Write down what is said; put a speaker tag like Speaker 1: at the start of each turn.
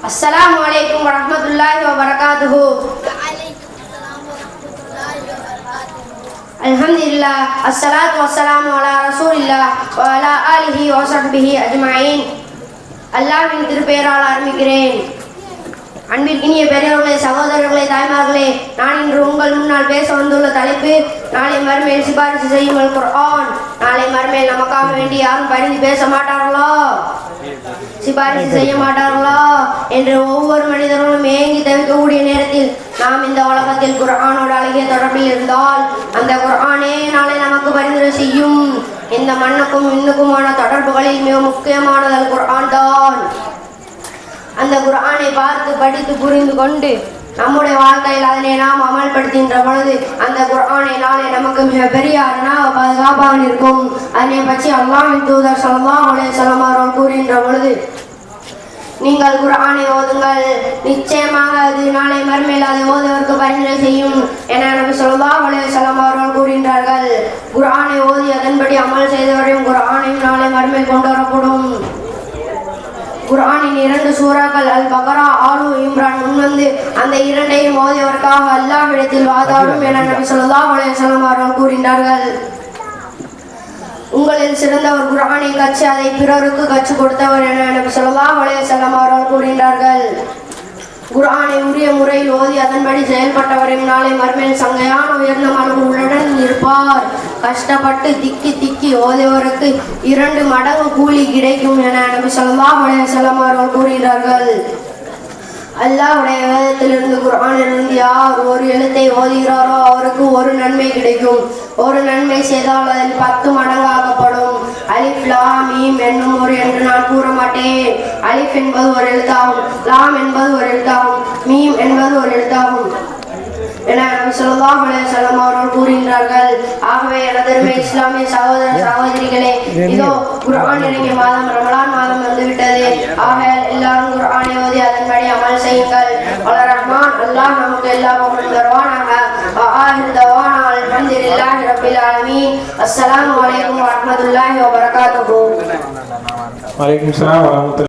Speaker 1: Assalamualaikum warahmatullahi wabarakatuh. Alhamdulillah, assalatu wassalamu ala rasulillah wa ala alihi wa sahbihi ajma'in. அல்லாஹ்வின் திருப்பெயரால் ஆரம்பிக்கிறேன். அன்பிற்கினிய பெரியவர்களே, சகோதரர்களே, தாய்மார்களே, நான் இன்று உங்கள் முன்னால் பேச வந்துள்ள தலைப்பு நாளை மறுமையில் சிபாரிசு செய்யும் அல் குர்ஆன். நாளை மறுமையில் நமக்காக வேண்டி யாரும் பரிந்து பேச மாட்டார்களா, சிபாரிசு செய்ய மாட்டார்களா என்று ஒவ்வொரு மனிதர்களும் ஏங்கி தவிக்கக்கூடிய நேரத்தில் நாம் இந்த உலகத்தில் குர்ஆனோட அழகிய தொடர்பில் இருந்தால் அந்த குர்ஆனே நாளை நமக்கு பரிந்துரை செய்யும். இந்த மண்ணுக்கும் விண்ணுக்குமான தொடர்புகளில் மிக முக்கியமானது அல் குர்ஆன் தான். அந்த குர்ஆனை பார்த்து படித்து புரிந்து கொண்டு நம்முடைய வாழ்க்கையில் அதனை நாம் அமல்படுத்துகின்ற பொழுது அந்த குர்ஆனை நாளை நமக்கு மிக பெரிய பாதுகாப்பாக இருக்கும். அதனை பற்றி அல்லாஹ்வின் தூதர் ஸல்லல்லாஹு அலைஹி வஸல்லம் அவர்கள் கூறுகின்ற பொழுது, நீங்கள் குர்ஆனை ஓதுங்கள், நிச்சயமாக அது நாளை மறுமையில் அதை ஓதுவதற்கு பரிந்துரை செய்யும் என நபி ஸல்லல்லாஹு அலைஹி வஸல்லம் அவர்கள் கூறுகின்றார்கள். குர்ஆனை ஓதி அதன்படி அமல் செய்தவரையும் குர்ஆனையும் நாளை மறுமையில் கொண்டு வரப்படும். குர்ஆனின் 2 சூறாக்கள் அல் பக்ரா, ஆலு இம்ரான் முன்வந்து அந்த இரண்டையும் ஓதியவர்க்காக அல்லாஹ்விடத்தில் வாதாடும் என நபி ஸல்லல்லாஹு அலைஹி வஸல்லம் அவர்கள் கூறினார்கள். உங்களில் சிறந்தவர் குர்ஆனை கற்று அதை பிறருக்கு கற்றுக் கொடுத்தவர் என நபி ஸல்லல்லாஹு அலைஹி வஸல்லம் அவர்கள் கூறினார்கள். குர்ஆனை உரிய முறையில் ஓதி அதன்படி செயல்பட்டவரையும் நாளை மறுமையில் சங்கையான உயர்ந்த மரபுகளுடன் இருப்பார். கஷ்டப்பட்டு திக்கி ஓதியவருக்கு 2 மடங்கு கூலி கிடைக்கும் என நபி ஸல்லல்லாஹு அலைஹி வஸல்லம் அவர்கள் கூறுகிறார்கள். அல்லாஹ்வுடைய வேதத்திலிருந்து குர்ஆனிலிருந்து யார் ஒரு எழுத்தை ஓதுகிறாரோ அவருக்கு 1 நன்மை கிடைக்கும். 1 நன்மை செய்தால் அதில் 10 மடங்காக்கப்படும். அலிஃப் லாம் மீம் என்னும் ஒரு என்று நான் கூற மாட்டேன். அலிஃப் என்பது ஒரு எழுத்தாகும், லாம் என்பது ஒரு எழுத்தாகும், மீம் என்பது ஒரு எழுத்தாகும் என நபி ஸல்லல்லாஹு அலைஹி வஸல்லம் அவர்கள் கூறுகின்றார்கள். ஆகவே எனதருமை இஸ்லாமிய சகோதர சகோதரிகளே, இதோ குர்ஆன் இறங்கிய மாதம் ரமலான் மாதம் வந்துவிட்டது. ஆக எல்லாரும் குர்ஆனை ஓதி அதன்படி அமல் செய்யுங்கள். வல்ல ரஹ்மான் அல்லாஹ் நமக்கு எல்லா புகழும் தருவானாக. ஆஹிர் தவானா அல்ஹம்துலில்லாஹி ரப்பில் ஆலமீன். அஸ்ஸலாமு அலைக்கும் வரஹ்மத்துல்லாஹி வபரகாத்துஹு.
Speaker 2: வலைக்கும் ஸலாம் வரஹ்மத்துல்லாஹி